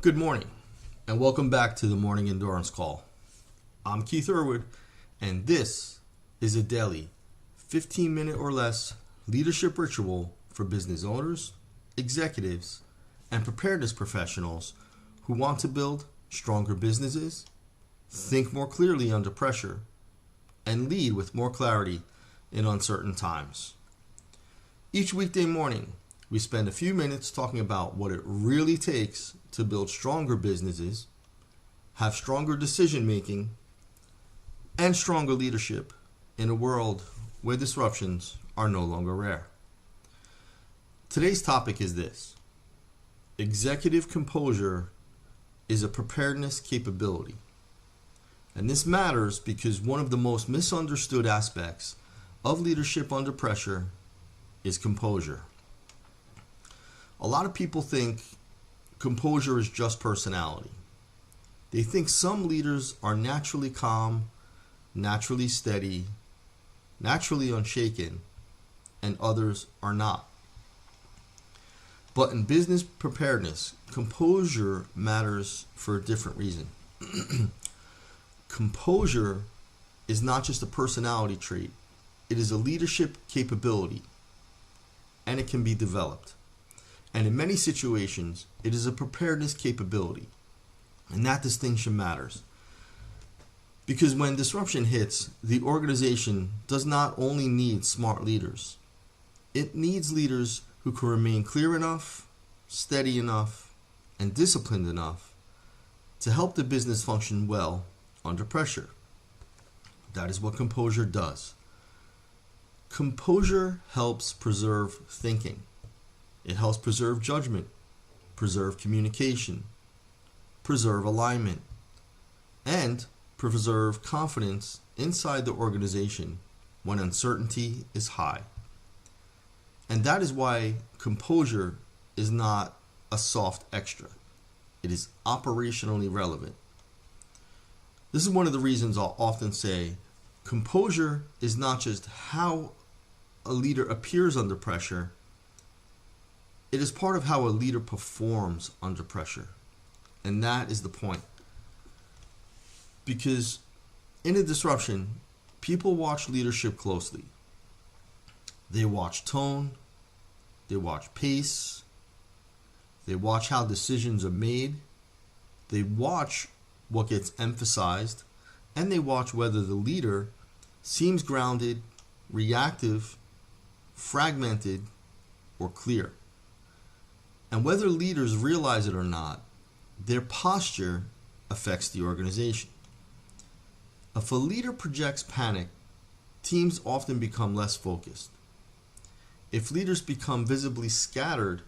Good morning, and welcome back to the Morning Endurance Call. I'm Keith Erwood, and this is a daily 15-minute or less leadership ritual for business owners, executives, and preparedness professionals who want to build stronger businesses, think more clearly under pressure, and lead with more clarity in uncertain times. Each weekday morning, we spend a few minutes talking about what it really takes to build stronger businesses, have stronger decision making, and stronger leadership in a world where disruptions are no longer rare. Today's topic is this: executive composure is a preparedness capability. And this matters because one of the most misunderstood aspects of leadership under pressure is composure. A lot of people think composure is just personality. They think some leaders are naturally calm, naturally steady, naturally unshaken, and others are not. But in business preparedness, composure matters for a different reason. Composure is not just a personality trait, it is a leadership capability, and it can be developed. And in many situations, it is a preparedness capability. And that distinction matters. Because when disruption hits, the organization does not only need smart leaders. It needs leaders who can remain clear enough, steady enough, and disciplined enough to help the business function well under pressure. That is what composure does. Composure helps preserve thinking. It helps preserve judgment, preserve communication, preserve alignment, and preserve confidence inside the organization when uncertainty is high. And that is why composure is not a soft extra. It is operationally relevant. This is one of the reasons I'll often say composure is not just how a leader appears under pressure. It is part of how a leader performs under pressure. And that is the point. Because in a disruption, people watch leadership closely. They watch tone, they watch pace, they watch how decisions are made, they watch what gets emphasized, and they watch whether the leader seems grounded, reactive, fragmented, or clear. And whether leaders realize it or not, their posture affects the organization. If a leader projects panic, teams often become less focused. If leaders become visibly scattered,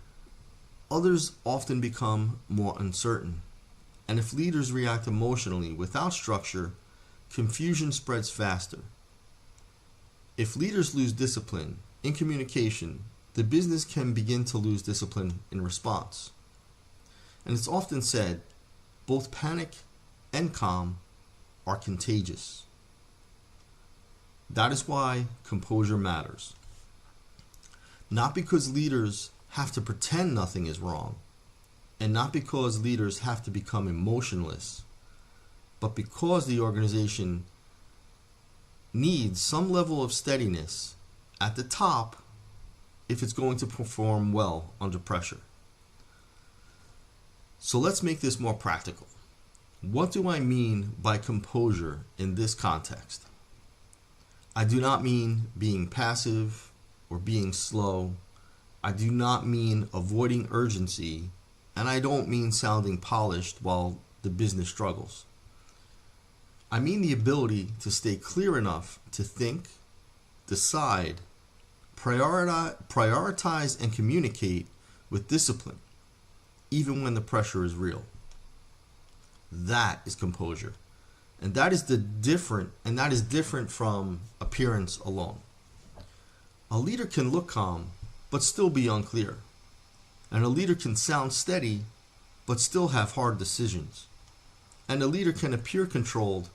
others often become more uncertain. And if leaders react emotionally without structure, confusion spreads faster. If leaders lose discipline in communication, the business can begin to lose discipline in response. And it's often said, both panic and calm are contagious. That is why composure matters. Not because leaders have to pretend nothing is wrong, and not because leaders have to become emotionless, but because the organization needs some level of steadiness at the top if it's going to perform well under pressure. So let's make this more practical. What do I mean by composure in this context? I do not mean being passive or being slow. I do not mean avoiding urgency, and I don't mean sounding polished while the business struggles. I mean the ability to stay clear enough to think, decide, prioritize and communicate with discipline, even when the pressure is real. That is composure. And that is different from appearance alone. A leader can look calm, but still be unclear. And a leader can sound steady, but still have hard decisions. And a leader can appear controlled,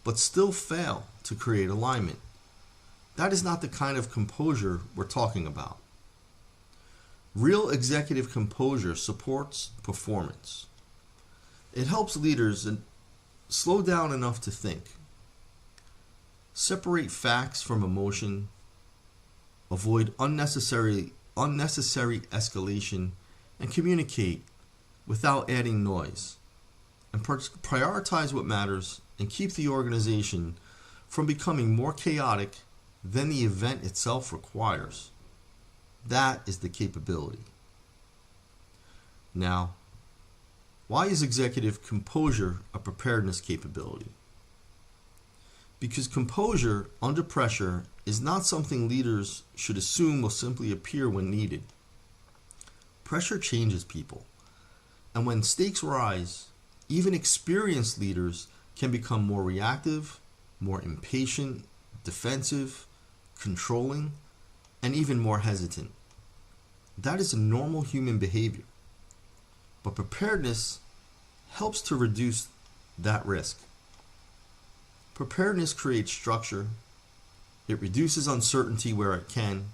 but still fail to create alignment. That is not the kind of composure we're talking about. Real executive composure supports performance. It helps leaders slow down enough to think, separate facts from emotion, avoid unnecessary escalation, and communicate without adding noise, and prioritize what matters and keep the organization from becoming more chaotic than the event itself requires. That is the capability. Now, why is executive composure a preparedness capability? Because composure under pressure is not something leaders should assume will simply appear when needed. Pressure changes people, and when stakes rise, even experienced leaders can become more reactive, more impatient, defensive, controlling, and even more hesitant. That is a normal human behavior. But preparedness helps to reduce that risk. Preparedness creates structure. It reduces uncertainty where it can.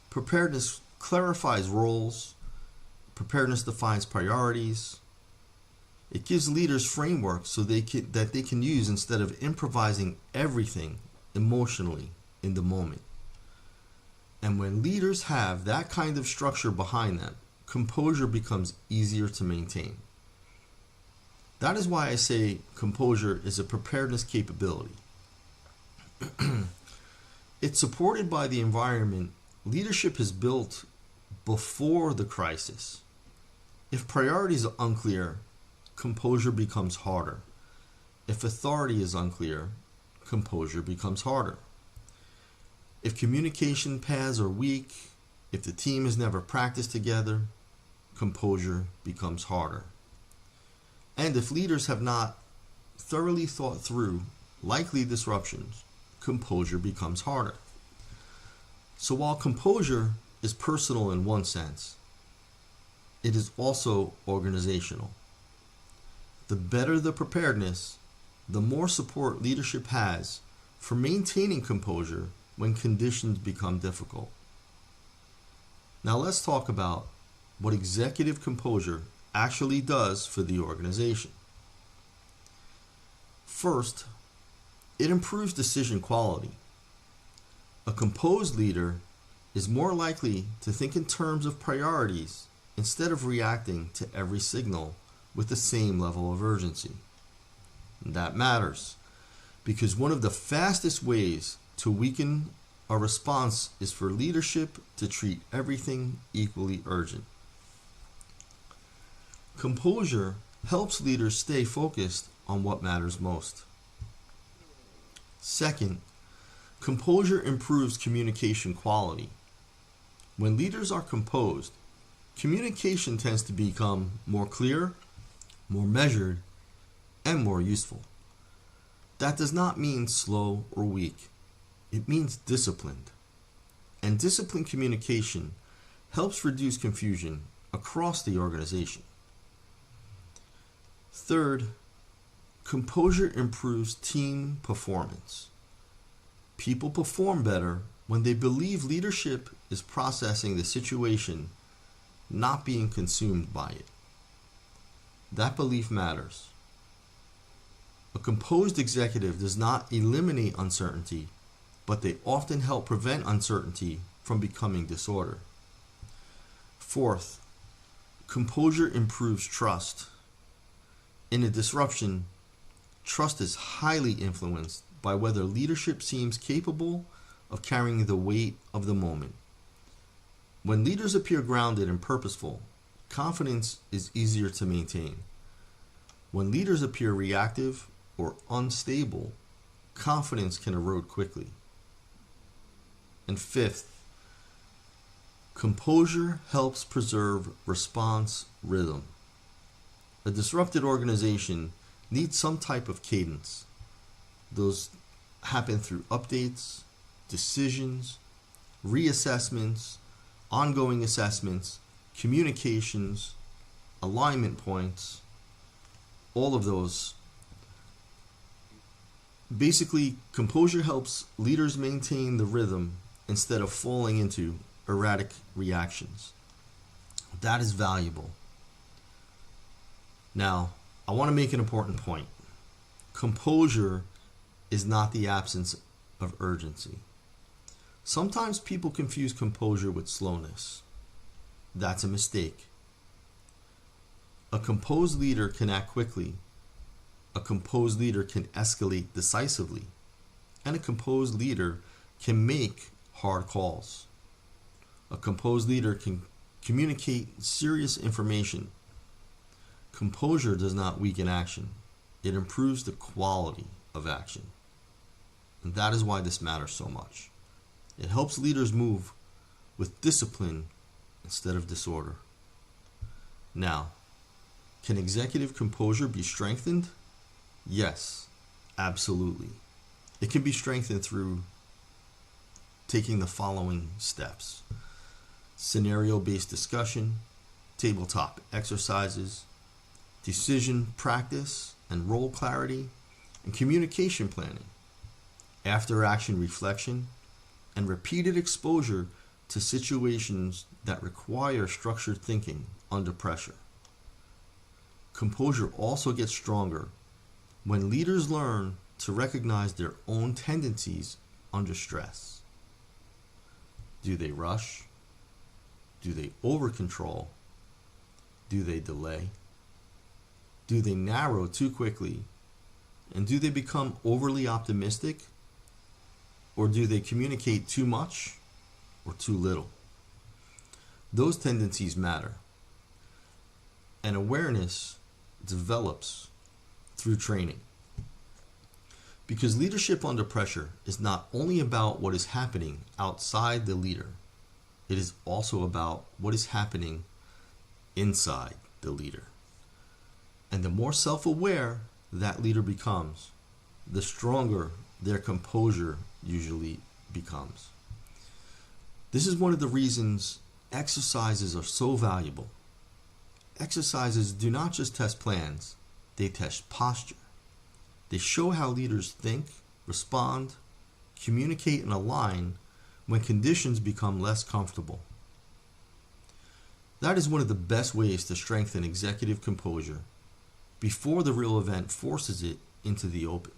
Preparedness clarifies roles. Preparedness defines priorities. It gives leaders frameworks so that they can use instead of improvising everything emotionally in the moment. And when leaders have that kind of structure behind them, composure becomes easier to maintain. That is why I say composure is a preparedness capability. It's supported by the environment leadership is built before the crisis. If priorities are unclear, composure becomes harder. If authority is unclear, composure becomes harder. If communication paths are weak, if the team has never practiced together, composure becomes harder. And if leaders have not thoroughly thought through likely disruptions, composure becomes harder. So while composure is personal in one sense, it is also organizational. The better the preparedness, the more support leadership has for maintaining composure when conditions become difficult. Now let's talk about what executive composure actually does for the organization. First, it improves decision quality. A composed leader is more likely to think in terms of priorities instead of reacting to every signal with the same level of urgency. That matters because one of the fastest ways to weaken a response is for leadership to treat everything equally urgent. Composure helps leaders stay focused on what matters most. Second, composure improves communication quality. When leaders are composed, communication tends to become more clear, more measured, and more useful. That does not mean slow or weak. It means disciplined. And disciplined communication helps reduce confusion across the organization. Third, composure improves team performance. People perform better when they believe leadership is processing the situation, not being consumed by it. That belief matters. A composed executive does not eliminate uncertainty, but they often help prevent uncertainty from becoming disorder. Fourth, composure improves trust. In a disruption, trust is highly influenced by whether leadership seems capable of carrying the weight of the moment. When leaders appear grounded and purposeful, confidence is easier to maintain. When leaders appear reactive or unstable, confidence can erode quickly. And fifth, composure helps preserve response rhythm. A disrupted organization needs some type of cadence. Those happen through updates, decisions, reassessments, ongoing assessments, communications, alignment points, all of those. Basically, composure helps leaders maintain the rhythm instead of falling into erratic reactions. That is valuable. Now, I want to make an important point. Composure is not the absence of urgency. Sometimes people confuse composure with slowness. That's a mistake. A composed leader can act quickly. A composed leader can escalate decisively. And a composed leader can make hard calls. A composed leader can communicate serious information. Composure does not weaken action. It improves the quality of action. And that is why this matters so much. It helps leaders move with discipline instead of disorder. Now, can executive composure be strengthened? Yes, absolutely. It can be strengthened through taking the following steps: scenario-based discussion, tabletop exercises, decision practice and role clarity, and communication planning, after-action reflection, and repeated exposure to situations that require structured thinking under pressure. Composure also gets stronger when leaders learn to recognize their own tendencies under stress. Do they rush? Do they over-control? Do they delay? Do they narrow too quickly? And do they become overly optimistic? Or do they communicate too much or too little? Those tendencies matter. And awareness develops through training. Because leadership under pressure is not only about what is happening outside the leader, it is also about what is happening inside the leader. And the more self-aware that leader becomes, the stronger their composure usually becomes. This is one of the reasons exercises are so valuable. Exercises do not just test plans, they test posture. They show how leaders think, respond, communicate, and align when conditions become less comfortable. That is one of the best ways to strengthen executive composure before the real event forces it into the open.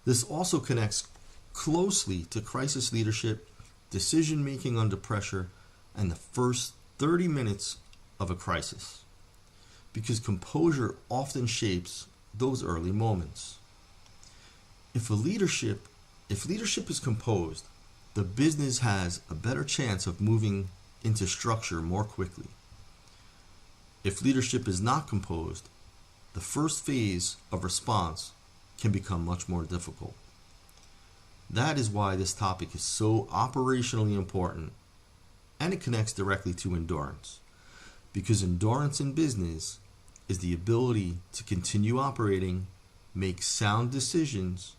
This also connects closely to crisis leadership, decision making under pressure, and the first 30 minutes of a crisis, because composure often shapes those early moments. If leadership is composed, the business has a better chance of moving into structure more quickly. If leadership is not composed, the first phase of response can become much more difficult. That is why this topic is so operationally important, and it connects directly to endurance, because endurance in business is the ability to continue operating, make sound decisions,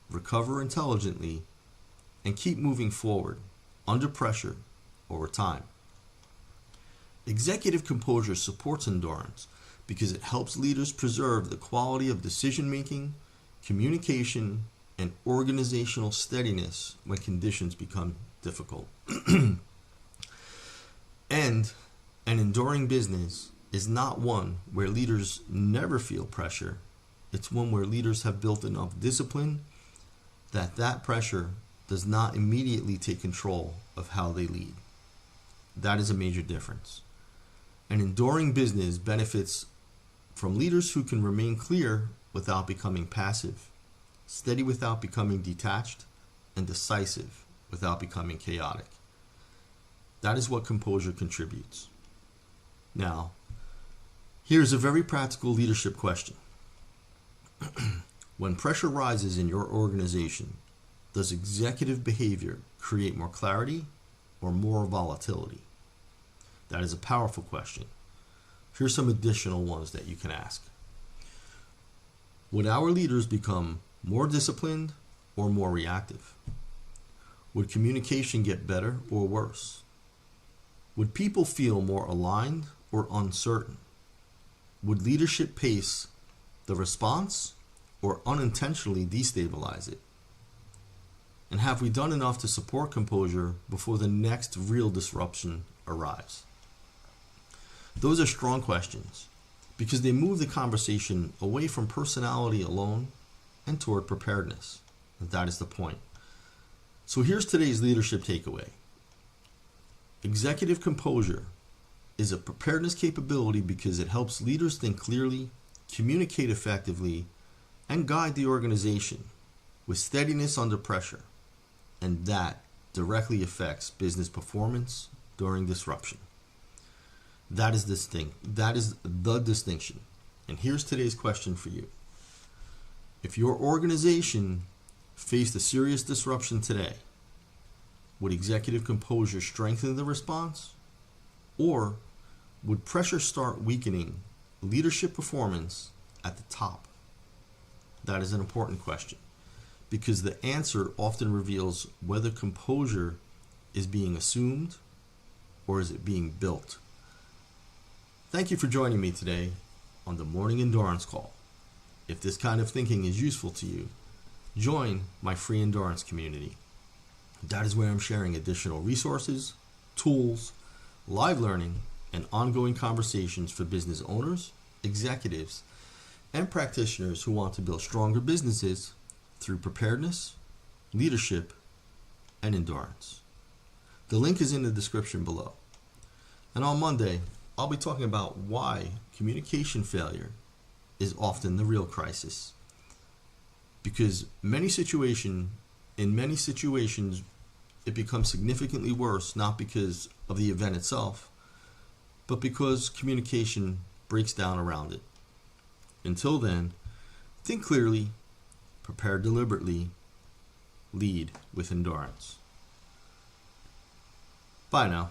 recover intelligently, and keep moving forward under pressure over time. Executive composure supports endurance because it helps leaders preserve the quality of decision-making, communication, and organizational steadiness when conditions become difficult. And an enduring business is not one where leaders never feel pressure. It's one where leaders have built enough discipline that pressure does not immediately take control of how they lead. That is a major difference. An enduring business benefits from leaders who can remain clear without becoming passive, steady without becoming detached, and decisive without becoming chaotic. That is what composure contributes. Now, here's a very practical leadership question. When pressure rises in your organization, does executive behavior create more clarity or more volatility? That is a powerful question. Here's some additional ones that you can ask. Would our leaders become more disciplined or more reactive? Would communication get better or worse? Would people feel more aligned or uncertain? Would leadership pace the response or unintentionally destabilize it? And have we done enough to support composure before the next real disruption arrives? Those are strong questions, because they move the conversation away from personality alone and toward preparedness. And that is the point. So here's today's leadership takeaway. Executive composure is a preparedness capability because it helps leaders think clearly, communicate effectively, and guide the organization with steadiness under pressure. And that directly affects business performance during disruption. That is the distinction. And here's today's question for you. If your organization faced a serious disruption today, would executive composure strengthen the response? Or would pressure start weakening leadership performance at the top? That is an important question, because the answer often reveals whether composure is being assumed or is it being built. Thank you for joining me today on the Morning Endurance Call. If this kind of thinking is useful to you, join my free endurance community. That is where I'm sharing additional resources, tools, live learning, and ongoing conversations for business owners, executives, and practitioners who want to build stronger businesses through preparedness, leadership, and endurance. The link is in the description below. And on Monday, I'll be talking about why communication failure is often the real crisis. Because in many situations, it becomes significantly worse, not because of the event itself, but because communication breaks down around it. Until then, think clearly, prepare deliberately, lead with endurance. Bye now.